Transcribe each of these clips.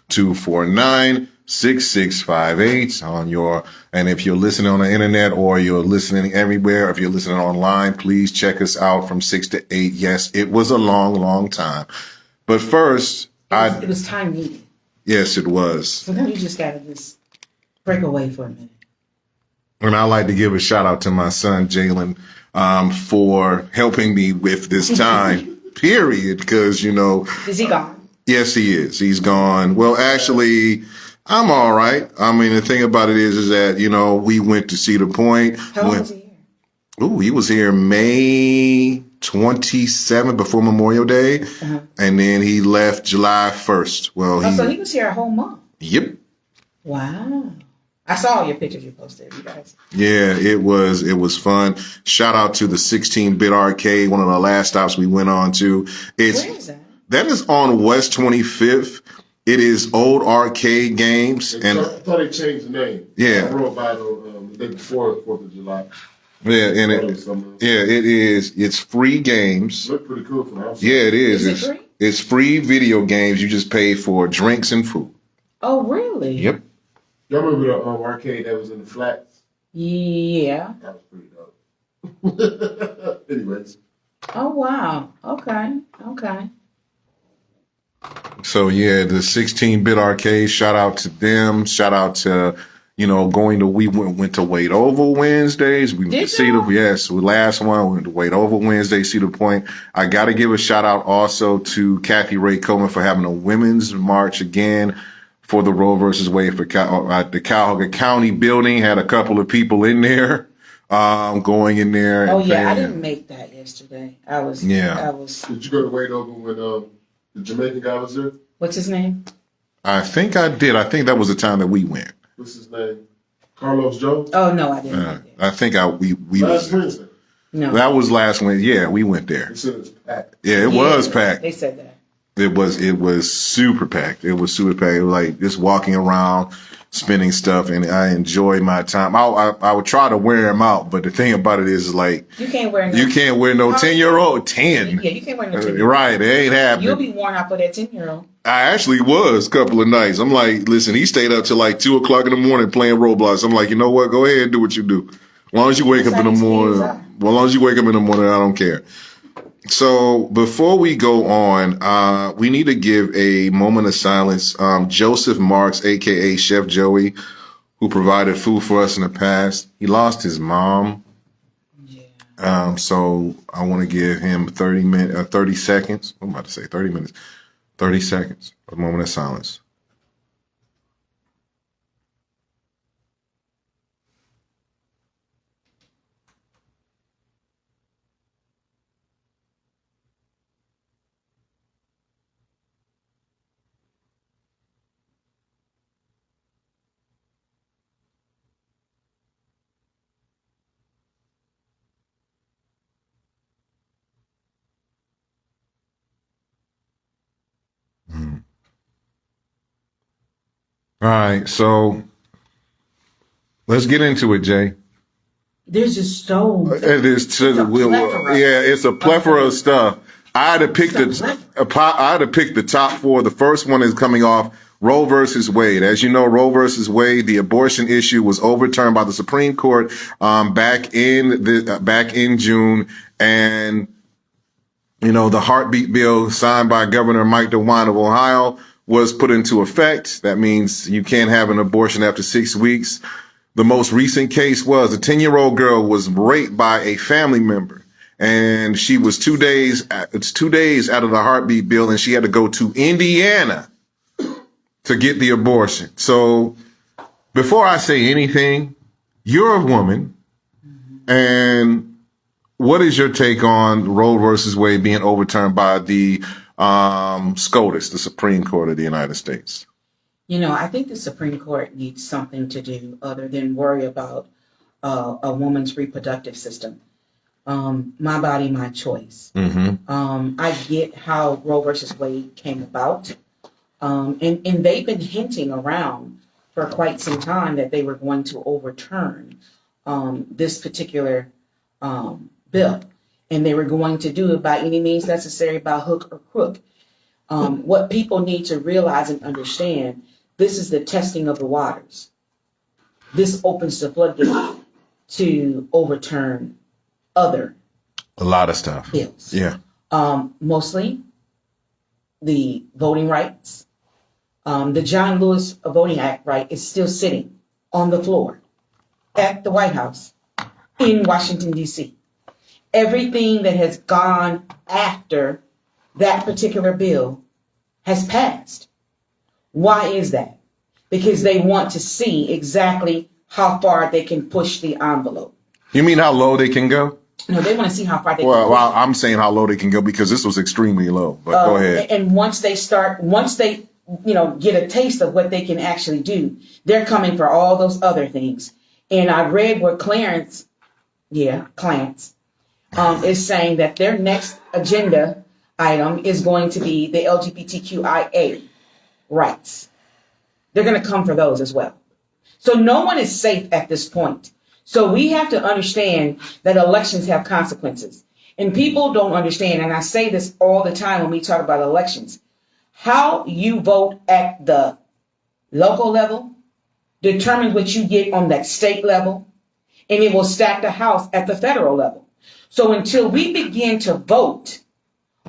249-6658 on your, and if you're listening on the internet or you're listening everywhere, if you're listening online, please check us out from 6 to 8. Yes, it was a long, long time. But first, it was time needed. Yes, it was. So now you just got to just break away for a minute. And I'd like to give a shout out to my son, Jalen, for helping me with this time, period. Because, Is he gone? Yes, he is. He's gone. Well, actually, I'm all right. I mean, the thing about it is that, we went to Cedar Point. How long was he here? Ooh, he was here May 27th before Memorial Day. Uh-huh. And then he left July 1st. Well, so he was here a whole month. Yep. Wow. I saw all your pictures you posted, you guys. Yeah, it was fun. Shout out to the 16-bit arcade, one of the last stops we went on to. Where is that? That is on West 25th. It is old arcade games. I thought they changed the name. Yeah. I rode by the day before 4th of July. Yeah, and it is. It's free games. Look pretty cool from outside. Yeah, it is. Is it free? It's free video games. You just pay for drinks and food. Oh, really? Yep. Y'all remember the arcade that was in the flats? Yeah. That was pretty dope. Anyways. Oh, wow. Okay. So, yeah, the 16-bit arcade, shout out to them. Shout out to, we went to Wade Oval Wednesdays. We went to Cedar. Yes, the last one, we went to Wade Oval Wednesday, Cedar Point. I got to give a shout out also to Kathy Ray Coleman for having a women's march again for the Roe Vs Wade for the Cuyahoga County building. Had a couple of people in there, going in there. Oh yeah, I didn't make that yesterday. I was. Did you go to Wade Oval when the Jamaican guy was there? What's his name? I think I did. I think that was the time that we went. What's his name? Carlos Jones? Oh no, I didn't. I think we last Wednesday. No, that was last Wednesday. Yeah, we went there. They said it was packed. Yeah, it was packed. They said that. It was super packed. It was super packed. It was like just walking around, spinning stuff, and I enjoyed my time. I would try to wear them out, but the thing about it is like you can't wear no 10-year-old 10. Yeah, you can't wear no 10-year-old. Right, it ain't happening. You'll be worn out for that 10-year-old. I actually was a couple of nights. I'm like, listen, he stayed up till like 2:00 in the morning playing Roblox. I'm like, you know what? Go ahead and do what you do. As long as you wake up in the morning. I don't care. So before we go on, we need to give a moment of silence. Joseph Marks, a.k.a. Chef Joey, who provided food for us in the past. He lost his mom. Yeah. So I want to give him 30 seconds. I'm about to say 30 minutes. 30 seconds. A moment of silence. All right, so let's get into it, Jay. There's just so it is. It's a plethora of stuff. I had to pick the top four. The first one is coming off Roe versus Wade. As you know, Roe versus Wade, the abortion issue was overturned by the Supreme Court back in June, and the heartbeat bill signed by Governor Mike DeWine of Ohio was put into effect. That means you can't have an abortion after 6 weeks. The most recent case was a 10-year-old girl was raped by a family member, and she was 2 days. It's 2 days out of the heartbeat bill, and she had to go to Indiana to get the abortion. So before I say anything, you're a woman, and what is your take on Roe versus Wade being overturned by the SCOTUS, the Supreme Court of the United States? I think the Supreme Court needs something to do other than worry about a woman's reproductive system. My body, my choice. Mm-hmm. I get how Roe versus Wade came about. And they've been hinting around for quite some time that they were going to overturn this particular bill. And they were going to do it by any means necessary, by hook or crook. What people need to realize and understand, this is the testing of the waters. This opens the floodgate to overturn a lot of stuff. Bills. Yeah. Mostly the voting rights. The John Lewis Voting Act right is still sitting on the floor at the White House in Washington, D.C. Everything that has gone after that particular bill has passed. Why is that? Because they want to see exactly how far they can push the envelope. You mean how low they can go? No, they want to see how far they can push. Well, I'm saying how low they can go because this was extremely low. But go ahead. And once they get a taste of what they can actually do, they're coming for all those other things. And I read where Clarence is saying that their next agenda item is going to be the LGBTQIA rights. They're going to come for those as well. So no one is safe at this point. So we have to understand that elections have consequences. And people don't understand, and I say this all the time when we talk about elections, how you vote at the local level determines what you get on that state level, and it will stack the House at the federal level. So until we begin to vote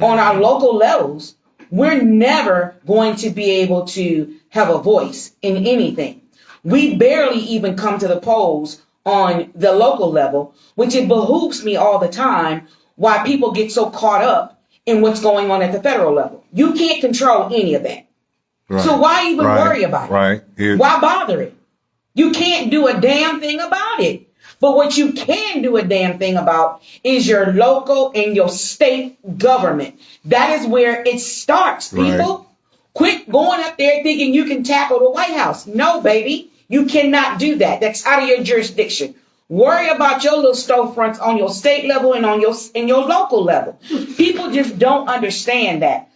on our local levels, we're never going to be able to have a voice in anything. We barely even come to the polls on the local level, which it behooves me all the time why people get so caught up in what's going on at the federal level. You can't control any of that. Right. So why even worry about it? Right. Here. Why bother it? You can't do a damn thing about it. But what you can do a damn thing about is your local and your state government. That is where it starts, people. Right. Quit going up there thinking you can tackle the White House. No, baby. You cannot do that. That's out of your jurisdiction. Worry about your little storefronts on your state level and on your local level. People just don't understand that.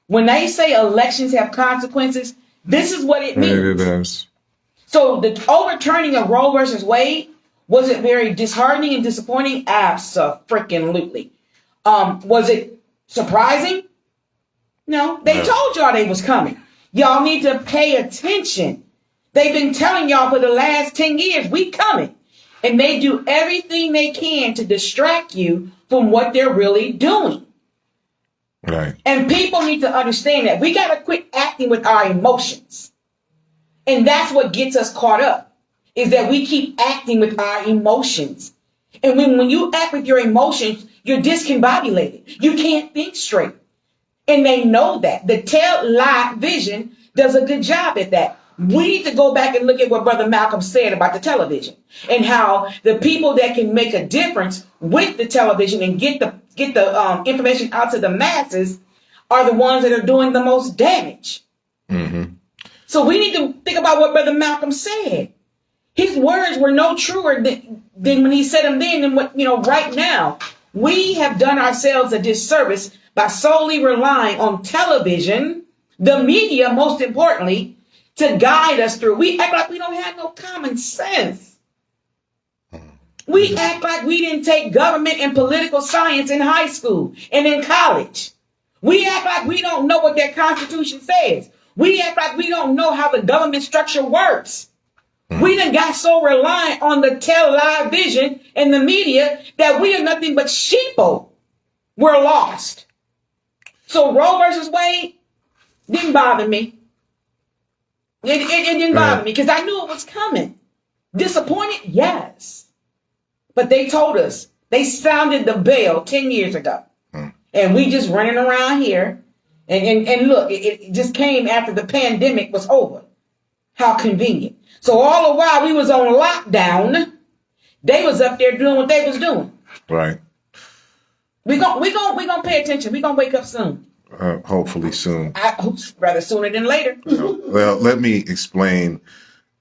When they say elections have consequences, this is what it means. It is. So the overturning of Roe versus Wade, was it very disheartening and disappointing? Abso-freaking-lutely. Was it surprising? No. They told y'all they was coming. Y'all need to pay attention. They've been telling y'all for the last 10 years, we coming. And they do everything they can to distract you from what they're really doing. Right. And people need to understand that. We got to quit acting with our emotions. And that's what gets us caught up, is that we keep acting with our emotions. And when you act with your emotions, you're discombobulated. You can't think straight. And they know that. The tell-lie vision does a good job at that. We need to go back and look at what Brother Malcolm said about the television and how the people that can make a difference with the television and get the information out to the masses are the ones that are doing the most damage. Mm-hmm. So we need to think about what Brother Malcolm said. His words were no truer than when he said them then than what, right now. We have done ourselves a disservice by solely relying on television, the media, most importantly, to guide us through. We act like we don't have no common sense. We act like we didn't take government and political science in high school and in college. We act like we don't know what their Constitution says. We act like we don't know how the government structure works. We done got so reliant on the tell-lie vision and the media that we are nothing but sheeple. We're lost. So Roe versus Wade didn't bother me. It didn't bother me because I knew it was coming. Disappointed? Yes. But they told us. They sounded the bell 10 years ago. And we just running around here. And look, it just came after the pandemic was over. How convenient. So all the while we was on lockdown, they was up there doing what they was doing. Right. We gonna pay attention. We gonna wake up soon. Hopefully soon. Rather sooner than later. Well, let me explain.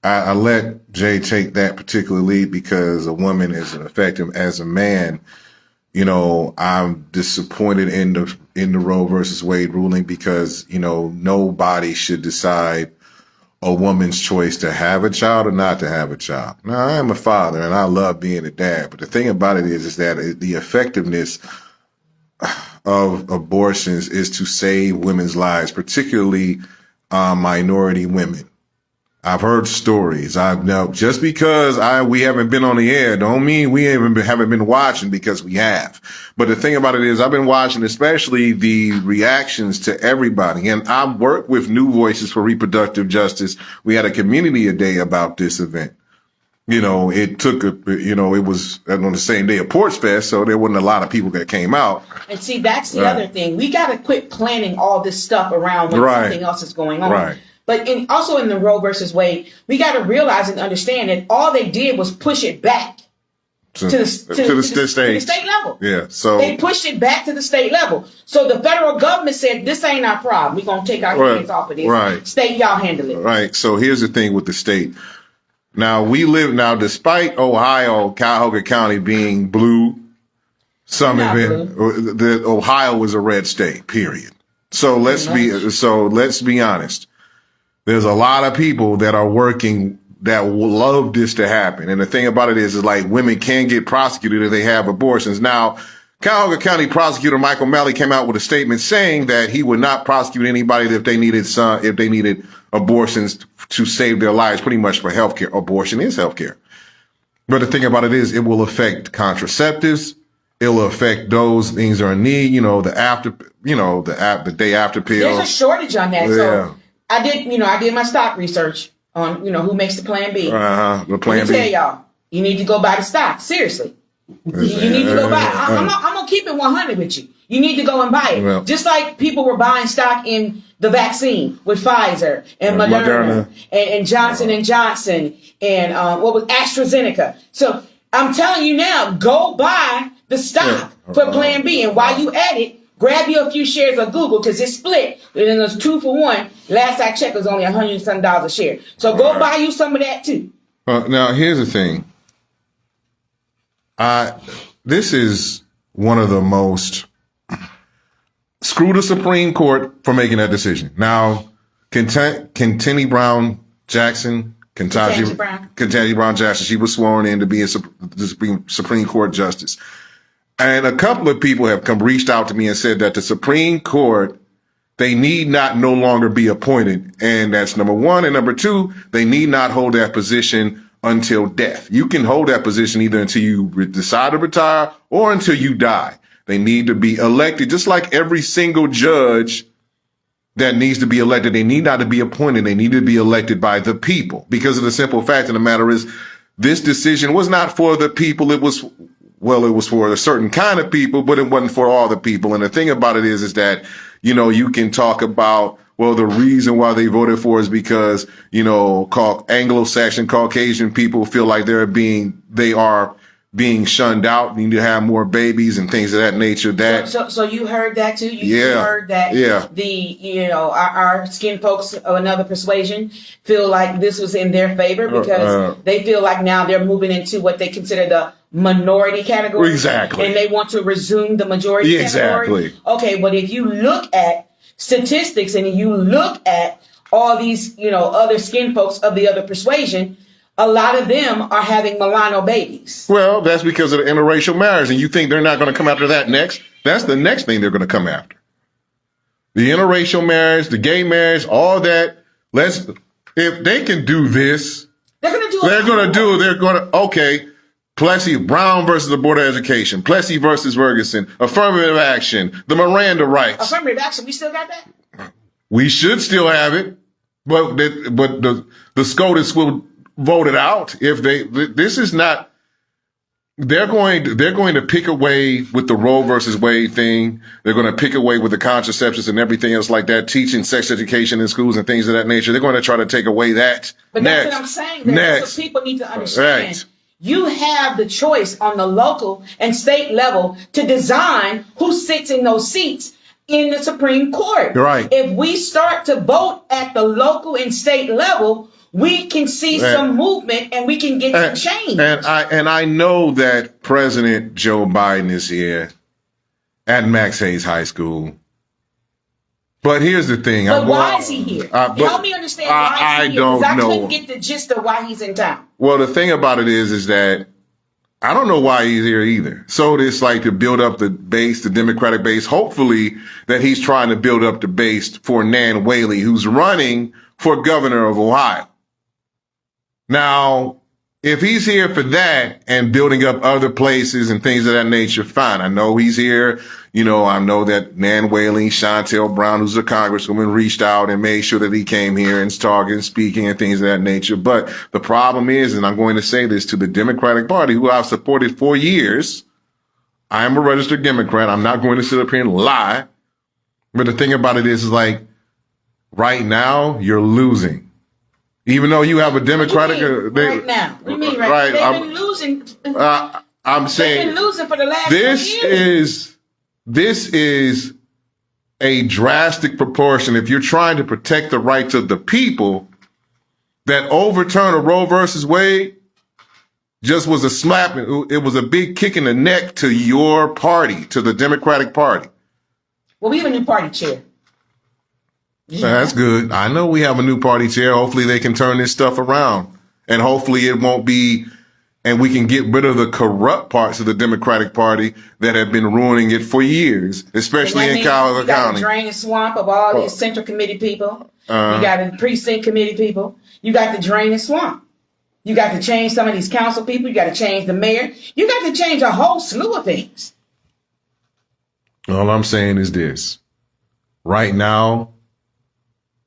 I let Jay take that particular lead because a woman is effective. As a man, I'm disappointed in the Roe versus Wade ruling because, nobody should decide a woman's choice to have a child or not to have a child. Now, I am a father and I love being a dad, but the thing about it is that the effectiveness of abortions is to save women's lives, particularly minority women. I've heard stories. I've now just because we haven't been on the air don't mean we haven't been watching, because we have. But the thing about it is I've been watching, especially the reactions to everybody. And I work with New Voices for Reproductive Justice. We had a community day about this event. You know, it was on the same day of Porch Fest, so there wasn't a lot of people that came out. And see, that's the other thing. We got to quit planning all this stuff around when something else is going on. Right. But also in the Roe versus Wade, we got to realize and understand that all they did was push it back to the state level. Yeah. So they pushed it back to the state level. So the federal government said, this ain't our problem. We're going to take our hands off of this. Right. State, y'all handle it. Right. So here's the thing with the state. Now, despite Cuyahoga County being blue, Ohio was a red state, period. So let's be honest. There's a lot of people that are working that will love this to happen. And the thing about it is like women can get prosecuted if they have abortions. Now, Cuyahoga County prosecutor Michael Malley came out with a statement saying that he would not prosecute anybody if they needed abortions to save their lives, pretty much for healthcare. Abortion is healthcare. But the thing about it is it will affect contraceptives. It'll affect those things that are in need, the day after pill. There's a shortage on that. Yeah. So I did my stock research on, who makes the Plan B. The Plan B. Let me tell y'all, you need to go buy the stock. Seriously. You need to go buy it. I'm going to keep it 100 with you. You need to go and buy it. Well, just like people were buying stock in the vaccine with Pfizer and Moderna. And Johnson & Johnson and AstraZeneca. So I'm telling you now, go buy the stock for Plan B. And while you at it, grab you a few shares of Google, because it's split. And then there's 2 for 1. Last I checked, it was only $100 some a share. So go buy you some of that too. Now, here's the thing. This is one of the most... Screw the Supreme Court for making that decision. Now, Ketanji Brown Jackson, she was sworn in to be a Supreme Court justice. And a couple of people have reached out to me and said that the Supreme Court, they need not no longer be appointed. And that's number one. And number two, they need not hold that position until death. You can hold that position either until you decide to retire or until you die. They need to be elected, just like every single judge that needs to be elected. They need not to be appointed. They need to be elected by the people, because of the simple fact of the matter is this decision was not for the people. It was for a certain kind of people, but it wasn't for all the people. And the thing about it is that, you can talk about, well, the reason why they voted for is because, Anglo-Saxon Caucasian people feel like they are being shunned out, need to have more babies and things of that nature. So you heard that too? You heard that our skin folks of another persuasion feel like this was in their favor because they feel like now they're moving into what they consider the minority category. Exactly. And they want to resume the majority category. Exactly. Okay, but if you look at statistics and you look at all these, other skin folks of the other persuasion, a lot of them are having Milano babies. Well, that's because of the interracial marriage. And you think they're not going to come after that next? That's the next thing they're going to come after. The interracial marriage, the gay marriage, all that. If they can do this, they're going to okay. Plessy, Brown versus the Board of Education, Plessy versus Ferguson, affirmative action, the Miranda rights. Affirmative action, we still got that? We should still have it, but the SCOTUS will vote it out if this is not. They're going to pick away with the Roe versus Wade thing. They're going to pick away with the contraceptives and everything else like that, teaching sex education in schools and things of that nature. They're going to try to take away that. But that's what I'm saying. That's what people need to understand. Right. You have the choice on the local and state level to design who sits in those seats in the Supreme Court. Right. If we start to vote at the local and state level, we can see some movement and we can get some change. And I know that President Joe Biden is here at Max Hayes High School. But here's the thing. But why is he here? Help me understand why he's here. I don't know. I couldn't get the gist of why he's in town. Well, the thing about it is that I don't know why he's here either. So it's like to build up the base, the Democratic base. Hopefully that he's trying to build up the base for Nan Whaley, who's running for governor of Ohio. Now, if he's here for that and building up other places and things of that nature, fine. I know he's here. You know, I know that Nan Whaley, Chantel Brown, who's a congresswoman, reached out and made sure that he came here and talking and speaking and things of that nature. But the problem is, and I'm going to say this to the Democratic Party, who I've supported for years, I am a registered Democrat. I'm not going to sit up here and lie. But the thing about it is like, right now, you're losing. Even though you have a Democratic... right now. What do you mean right now? They've been losing. I'm saying... They've been losing for the last 2 years. This is a drastic proportion. If you're trying to protect the rights of the people, that overturn of Roe versus Wade just was a slap. It was a big kick in the neck to your party, to the Democratic Party. Well, we have a new party chair. Yeah. That's good. I know we have a new party chair. Hopefully they can turn this stuff around. And hopefully it won't be, and we can get rid of the corrupt parts of the Democratic Party that have been ruining it for years, especially in Cuyahoga County. You got to drain the swamp of all these Central Committee people. You got the Precinct Committee people. You got to drain the swamp. You got to change some of these council people. You got to change the mayor. You got to change a whole slew of things. All I'm saying is this. Right now,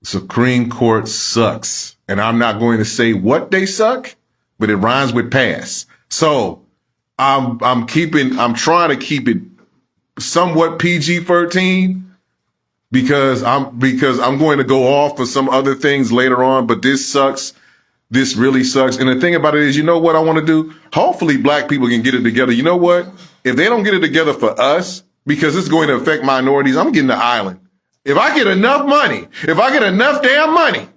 Supreme Court sucks. And I'm not going to say what they suck, but it rhymes with pass. So I'm trying to keep it somewhat PG-13 because I'm going to go off for some other things later on, but this sucks. This really sucks. And the thing about it is, you know what I want to do? Hopefully black people can get it together. You know what? If they don't get it together for us, because it's going to affect minorities, I'm getting the island. If I get enough money, if I get enough damn money,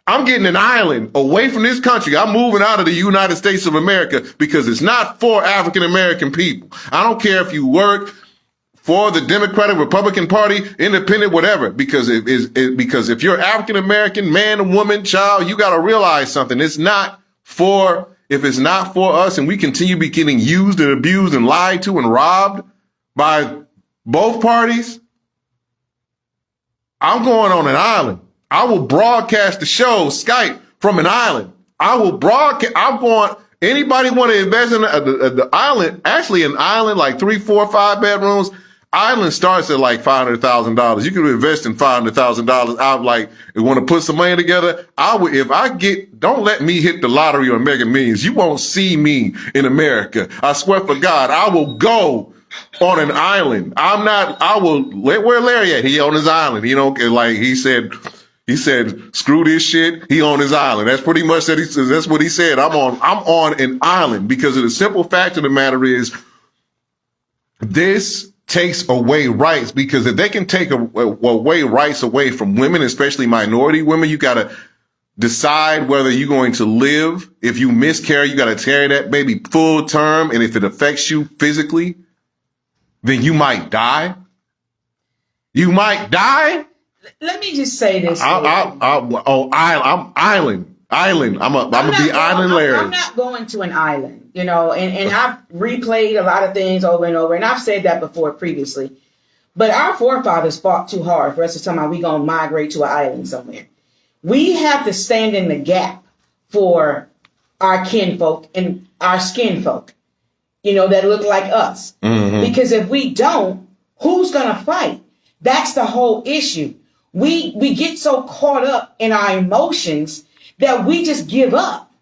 I'm getting an island away from this country. I'm moving out of the United States of America because it's not for African American people. I don't care if you work for the Democratic, Republican Party, independent, whatever, because because if you're African American, man, woman, child, you got to realize something. If it's not for us and we continue be getting used and abused and lied to and robbed by both parties, I'm going on an island. I will broadcast the show, Skype, from an island. I will broadcast. I want anybody want to invest in the island, actually an island like 3, 4, 5 bedrooms. Island starts at like $500,000. You can invest in $500,000. I'm like, you want to put some money together? Don't let me hit the lottery or Mega Millions. You won't see me in America. I swear for God, I will go on an island. Where Larry at? He on his island. You know, like he said, screw this shit. He on his island. That's pretty much that's what he said. I'm on an island because of the simple fact of the matter is this takes away rights, because if they can take away rights away from women, especially minority women, you got to decide whether you're going to live. If you miscarry, you got to carry that baby full term. And if it affects you physically, then you might die. You might die. Let me just say this. I'm island. I'm gonna be island Larry. I'm not going to an island, you know, and I've replayed a lot of things over and over, and I've said that before previously. But our forefathers fought too hard for us to tell them we're going to migrate to an island somewhere. We have to stand in the gap for our kinfolk and our skin folk, you know, that look like us. Mm-hmm. Because if we don't, who's going to fight? That's the whole issue. We get so caught up in our emotions that we just give up.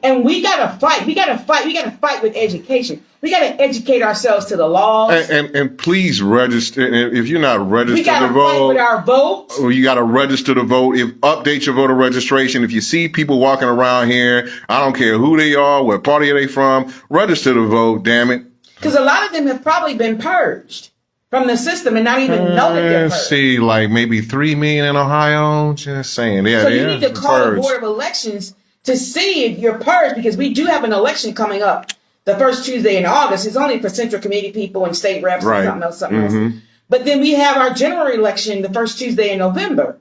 And we got to fight. We got to fight with education. We got to educate ourselves to the laws. And please register. If you're not registered to vote, we got to fight with our vote. Or you got to register to vote. Update your voter registration. If you see people walking around here, I don't care who they are, what party are they from, register to vote, damn it. Because a lot of them have probably been purged from the system and not even know that they're purged. See, like maybe 3 million in Ohio. Just saying. Yeah, so you need to call the Board of Elections to see if you're purged, because we do have an election coming up the first Tuesday in August. It's only for Central Committee people and state reps and something else. But then we have our general election the first Tuesday in November.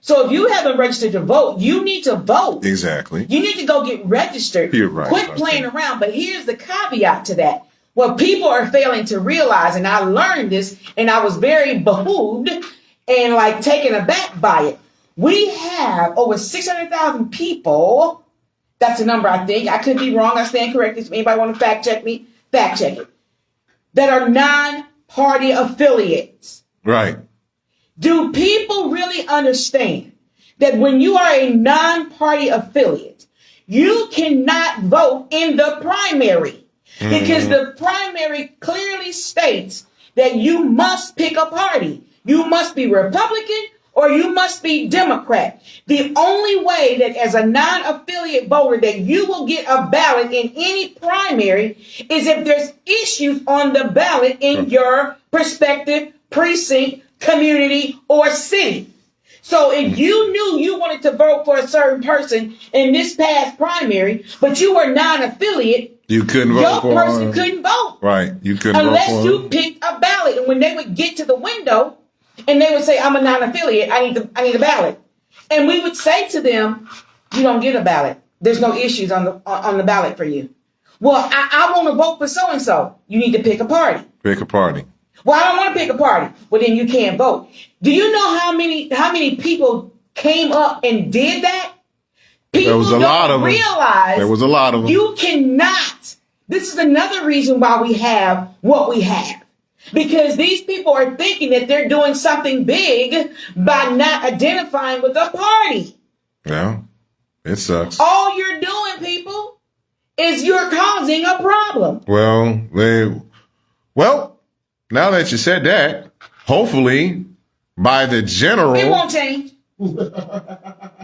So if you haven't registered to vote, you need to vote. Exactly. You need to go get registered. You're right. Quit playing around. But here's the caveat to that. What people are failing to realize, and I learned this, and I was very behooved and like taken aback by it. We have over 600,000 people. That's the number, I think. I could be wrong. I stand corrected. If anybody want to fact check me, fact check it. That are non-party affiliates. Right. Do people really understand that when you are a non-party affiliate, you cannot vote in the primary? Because the primary clearly states that you must pick a party. You must be Republican or you must be Democrat. The only way that as a non-affiliate voter that you will get a ballot in any primary is if there's issues on the ballot in your respective precinct, community, or city. So if you knew you wanted to vote for a certain person in this past primary, but you were non-affiliate, you couldn't vote your for person couldn't vote. Right. You couldn't unless vote for you picked a ballot. And when they would get to the window and they would say, I'm a non-affiliate, I need a ballot. And we would say to them, you don't get a ballot. There's no issues on the ballot for you. Well, I want to vote for so-and-so. You need to pick a party. Pick a party. Well, I don't want to pick a party. Well, then you can't vote. Do you know how many people came up and did that? People There was a lot of them. realize There was a lot of them. you cannot. This is another reason why we have what we have. Because these people are thinking that they're doing something big by not identifying with a party. Yeah, it sucks. All you're doing, people, is you're causing a problem. Well, now that you said that, hopefully by the general, It won't change.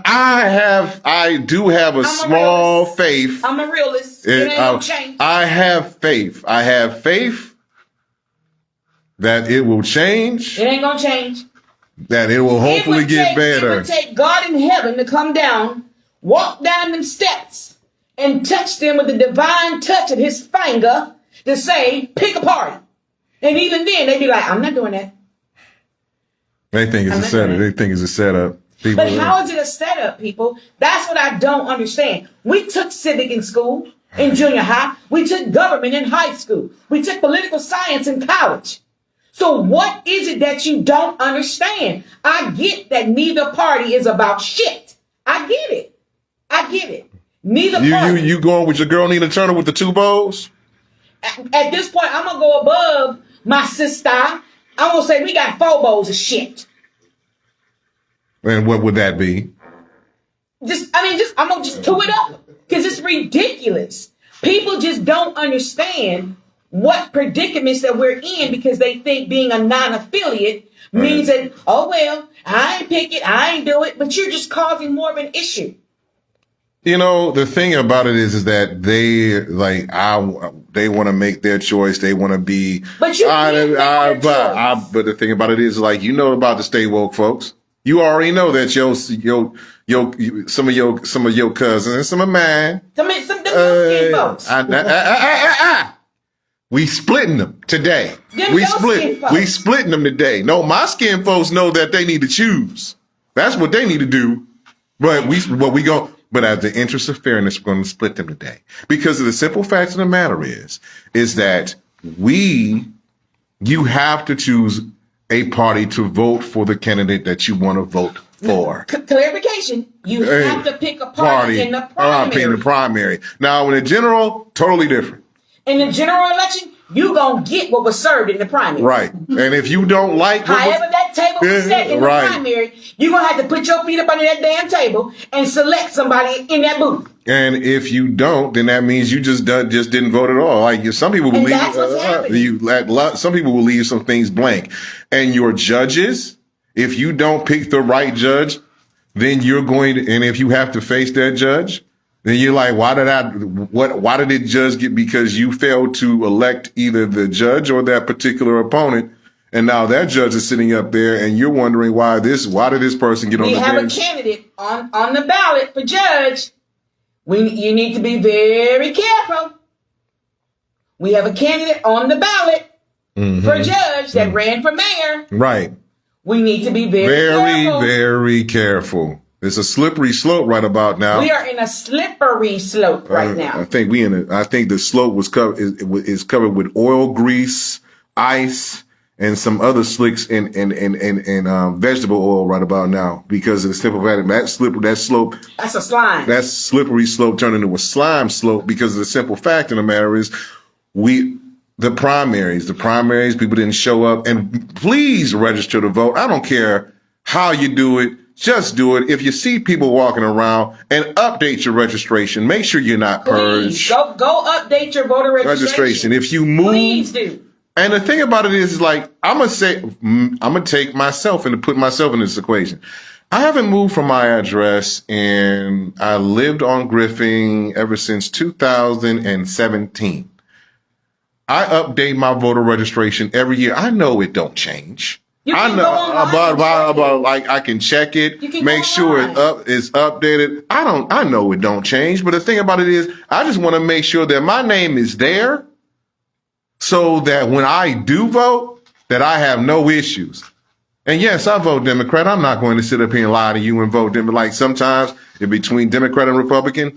I do have a small faith. I'm a realist. It ain't gonna change. I have faith. I have faith that it will change. It ain't gonna change. That it will hopefully get better. It would take God in heaven to come down, walk down them steps, and touch them with the divine touch of his finger to say, pick a party. And even then, they'd be like, I'm not doing that. They think it's a setup. They think it's a setup. People But how is it a setup, people? That's what I don't understand. We took civic in school, in junior high. We took government in high school. We took political science in college. So what is it that you don't understand? I get that neither party is about shit. I get it. I get it. Neither party. You going with your girl Nina Turner with the two bows? At this point, I'm going to go above my sister. I'm going to say we got 4 bowls of shit. And what would that be? I'm going to just chew it up because it's ridiculous. People just don't understand what predicaments that we're in because they think being a non-affiliate means that, oh, well, I ain't pick it, I ain't do it, but you're just causing more of an issue. You know, the thing about it is that they want to make their choice. They want to be. But you but the thing about it is, like, you know about the stay woke folks. You already know that some of your cousins and some of mine. Some skin folks. We splitting them today. We splitting them today. No, my skin folks know that they need to choose. That's what they need to do. But But as the interest of fairness, we're going to split them today. Because of the simple fact of the matter is that you have to choose a party to vote for the candidate that you want to vote for. Clarification, you have to pick a party in the primary. Now, in the general, totally different. In the general election, you going to get what was served in the primary. Right. And if you don't like however that table was set in the primary, you're going to have to put your feet up under that damn table and select somebody in that booth. And if you don't, then that means you just didn't vote at all. Like some people will some people will leave some things blank. And your judges, if you don't pick the right judge, then you're going to, and if you have to face that judge, then you're like, why did it just get, because you failed to elect either the judge or that particular opponent. And now that judge is sitting up there and you're wondering why did this person get on the bench? We have a candidate on the ballot for judge. You need to be very careful. We have a candidate on the ballot for judge that ran for mayor. Right. We need to be very, very, careful. very careful. It's a slippery slope right about now. We are in a slippery slope right now. I think I think the slope was is covered with oil, grease, ice, and some other slicks and vegetable oil right about now because of the simple fact that slope. That's a slime. That slippery slope turned into a slime slope because of the simple fact of the matter is the primaries, people didn't show up. And please register to vote. I don't care how you do it. Just do it. If you see people walking around, and update your registration. Make sure you're not purged. Go update your voter registration. If you move, please do. And the thing about it is like, I'm gonna take myself and put myself in this equation. I haven't moved from my address, and I lived on Griffin ever since 2017. I update my voter registration every year. I know it don't change. I know about like I can check it, make sure it's updated. I know it don't change, but the thing about it is I just want to make sure that my name is there so that when I do vote, that I have no issues. And yes, I vote Democrat. I'm not going to sit up here and lie to you and vote Democrat. Like sometimes in between Democrat and Republican,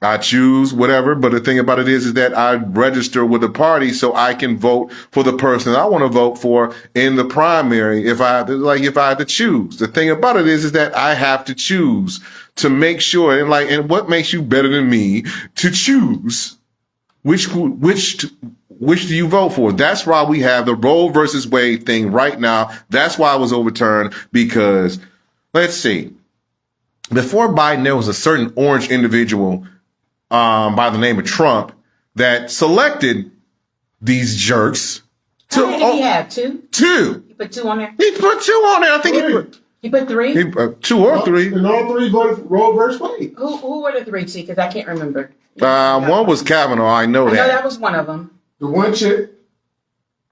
I choose whatever, but the thing about it is that I register with the party so I can vote for the person I want to vote for in the primary if I had to choose. The thing about it is that I have to choose to make sure, and what makes you better than me to choose which do you vote for? That's why we have the Roe versus Wade thing right now. That's why it was overturned because, let's see, before Biden, there was a certain orange individual by the name of Trump that selected these jerks. How many did he have? Two? He put 2 on there? He put 2 on there. I think he put 3? 2 or 3. And all 3 voted for Roe vs. Wade. Who were the 3, T? Because I can't remember. One was Kavanaugh. I know that. I know that was one of them. The one chick.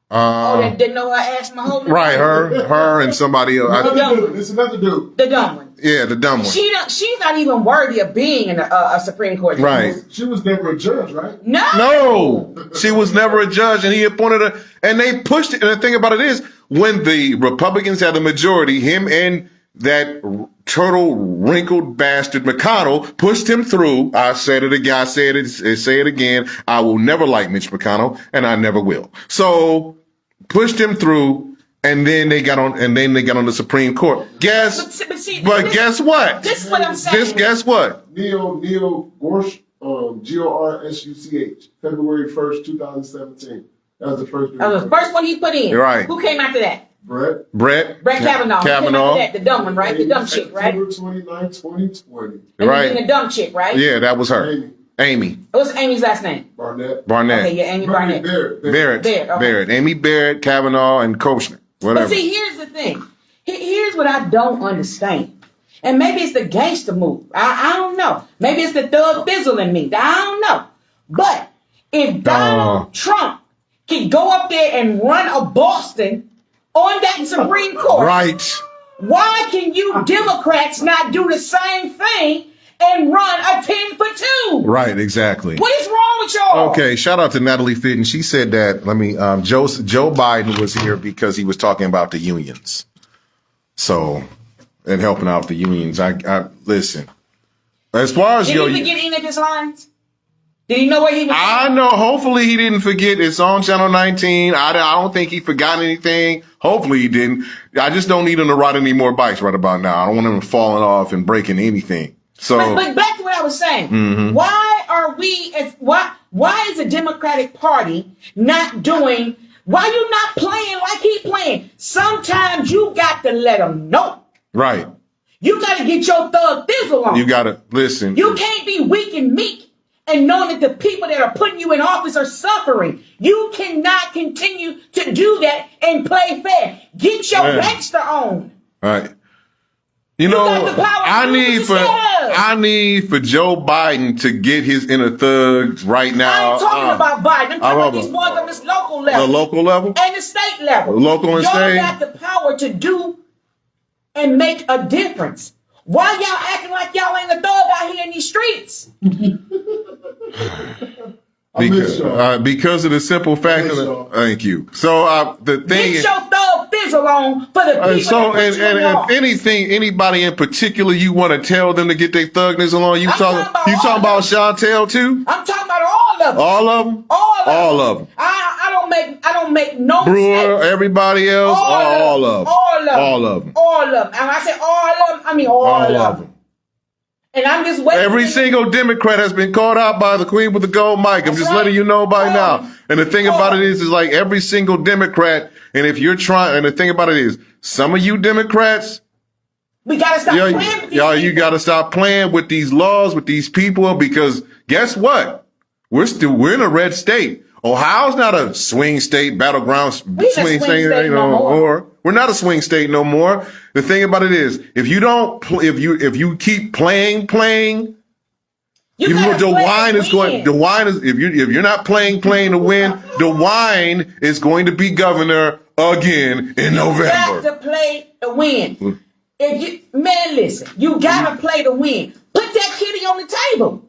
That didn't know her ass my whole life. Right, her and somebody else. It's another dude. The dumb one. Yeah, the dumb one. She's not even worthy of being in a Supreme Court. Right. She was never a judge, right? No, she was never a judge, and he appointed her, and they pushed it. And the thing about it is, when the Republicans had the majority, him and that turtle wrinkled bastard McConnell pushed him through. I said it again. I say it again. I will never like Mitch McConnell, and I never will. So pushed him through. And then they got on the Supreme Court. Guess what? This is what I'm saying. Guess what? Neil Gorsuch, Gorsuch, February 1st, 2017. That was the first. That was the first one he put in. Right. Who came after that? Brett Kavanaugh. Who came after that? The dumb one, right? The dumb chick, right? September 29, 2020. Right. And the dumb chick, right? Yeah, that was her. Amy. What's Amy's last name? Barnett. Okay, yeah, Amy Barnett. Barrett. Okay. Barrett. Amy Barrett, Kavanaugh, and Kushner. Whatever. But see, here's the thing. Here's what I don't understand. And maybe it's the gangster move. I don't know. Maybe it's the thug fizzle in me. I don't know. But if Donald Trump can go up there and run a Boston on that Supreme Court, right? Why can you Democrats not do the same thing and run a 10 for 2? Right, exactly. What is wrong with y'all? Okay, shout out to Natalie Fitton. She said that, Joe Biden was here because he was talking about the unions. So, and helping out the unions. I listen. As far as Did he forget any of his lines? Did he know where he was? I know. Hopefully he didn't forget. It's on Channel 19. I don't think he forgot anything. Hopefully he didn't. I just don't need him to ride any more bikes right about now. I don't want him falling off and breaking anything. So, but back to what I was saying. Mm-hmm. Why is the Democratic Party not doing? Why you not playing like he playing? Sometimes you got to let them know. Right. You got to get your thug fizzle on. You got to listen. You can't be weak and meek and knowing that the people that are putting you in office are suffering. You cannot continue to do that and play fair. Get your gangster on. Right. You know, I need for Joe Biden to get his inner thug right now. I ain't talking about Biden. I'm talking about these ones on this local level. The local level? And the state level. Local and state? Y'all got the power to do and make a difference. Why y'all acting like y'all ain't a thug out here in these streets? Because of the simple fact of thank you. So the thing Get your thug fizzle on for the people. So, and if anything, anybody in particular you want to tell them to get their thugness along, you talking about Chantel too? I'm talking about all of them. All of them? All of them. I don't make no Brewer, everybody else, all of them. All of them. And when I say all of them, I mean all of them. And I'm just waiting. Every single Democrat has been called out by the Queen with the gold mic. I'm just letting you know by now. And the thing about it is like every single Democrat, and if you're trying, and the thing about it is, some of you Democrats, we gotta stop playing with these people. You gotta stop playing with these laws, with these people, because guess what? We're in a red state. Ohio's not a swing state, battleground swing state, or we're not a swing state no more. The thing about it is, if you keep playing, the wine is if you're not playing to win, the wine is going to be governor again in November. You got to play to win. Listen, you gotta play to win. Put that kitty on the table.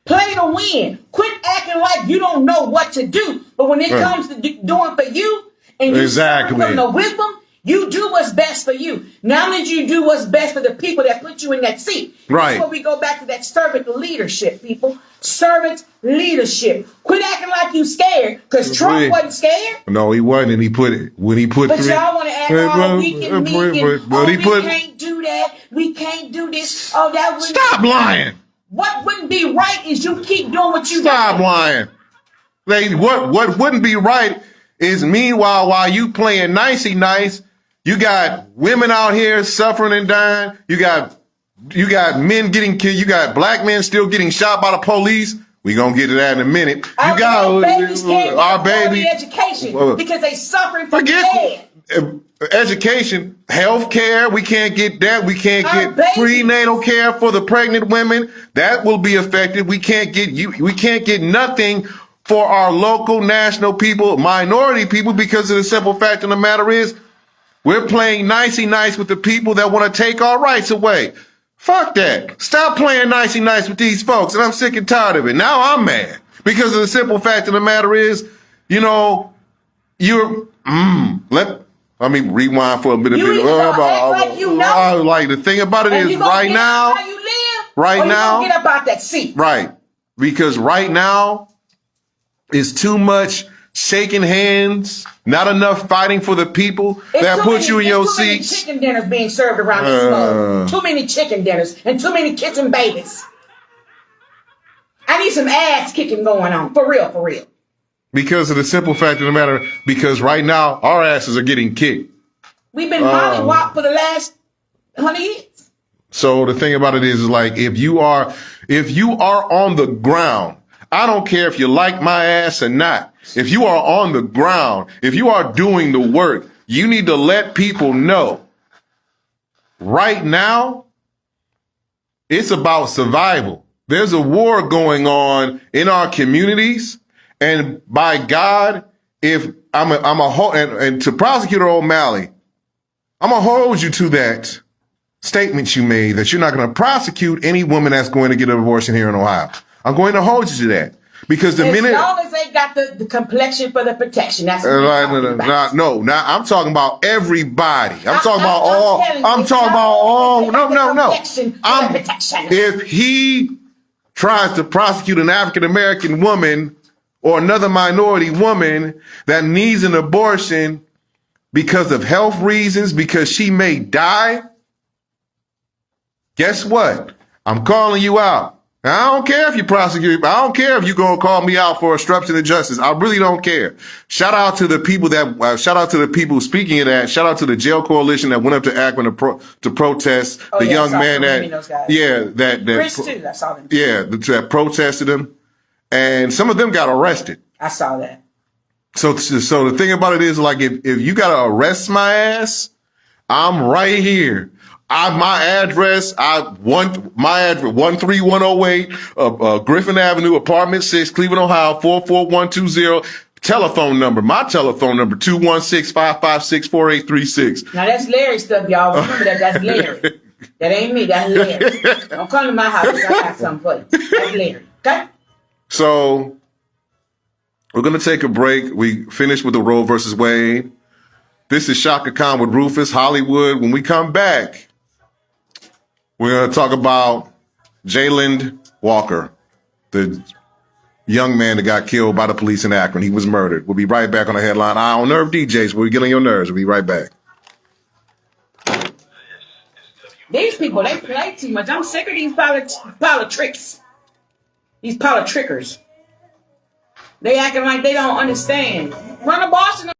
Play to win. Quit acting like you don't know what to do. But when it comes to doing for you, and you from the wisdom, you do what's best for you. Now that you do what's best for the people that put you in that seat. Right. That's where we go back to that servant leadership, people. Servant leadership. Quit acting like you scared, because Trump wasn't scared. No, he wasn't, and he put But y'all want to act all weak and meek and, we can't do that. We can't do this. Oh, that wouldn't. Stop lying. What wouldn't be right is you keep doing what you do. Stop lying. What wouldn't be right is meanwhile, while you playing nicey nice, you got women out here suffering and dying. You got men getting killed. You got black men still getting shot by the police. We gonna get to that in a minute. Our babies can't our baby education because they suffering from education, health care. We can't get that. We can't get prenatal care for the pregnant women. That will be affected. We can't get nothing for our local, national people, minority people, because of the simple fact of the matter is, we're playing nicey nice with the people that want to take our rights away. Fuck that. Stop playing nicey nice with these folks. And I'm sick and tired of it. Now I'm mad because of the simple fact of the matter is, let me rewind for a minute. Like the thing about it is right now, get up out that seat. Right. Because right now is too much shaking hands, not enough fighting for the people that put you in your seats. Too many chicken dinners being served around this mug. Too many chicken dinners and too many kitchen babies. I need some ass kicking going on. For real. Because of the simple fact of the matter, because right now our asses are getting kicked. We've been mollywopped for the last 100 years. So the thing about it is like, if you are on the ground, I don't care if you like my ass or not. If you are on the ground, if you are doing the work, you need to let people know. Right now, it's about survival. There's a war going on in our communities, and by God, if and to Prosecutor O'Malley, I'm gonna hold you to that statement you made that you're not going to prosecute any woman that's going to get an abortion here in Ohio. I'm going to hold you to that. Because as long as they got the complexion for the protection, that's what No, I'm talking about everybody. I'm talking about all. No. If he tries to prosecute an African American woman or another minority woman that needs an abortion because of health reasons, because she may die, guess what? I'm calling you out. I don't care if you prosecute. I don't care if you're going to call me out for obstruction of justice. I really don't care. Shout out to the people speaking of that. Shout out to the jail coalition that went up to Akron to protest. Young man that protested him. And some of them got arrested. I saw that. So the thing about it is, like, if you got to arrest my ass, I'm right here. My address 13108 Griffin Avenue, apartment 6, Cleveland, Ohio 44120. Telephone number. My telephone number 216-556-4836. Now that's Larry stuff, y'all. Remember that's Larry. That ain't me. That's Larry. Don't come to my house. I got something for you. That's Larry. Okay. So we're gonna take a break. We finished with the Roe versus Wade. This is Shaka Khan with Rufus Hollywood. When we come back, we're going to talk about Jayland Walker, the young man that got killed by the police in Akron. He was murdered. We'll be right back on the headline. On Nerv DJs, where we get on your nerves. We'll be right back. These people, they play too much. I'm sick of these politricks. These politrickers. They acting like they don't understand. Run a Boston.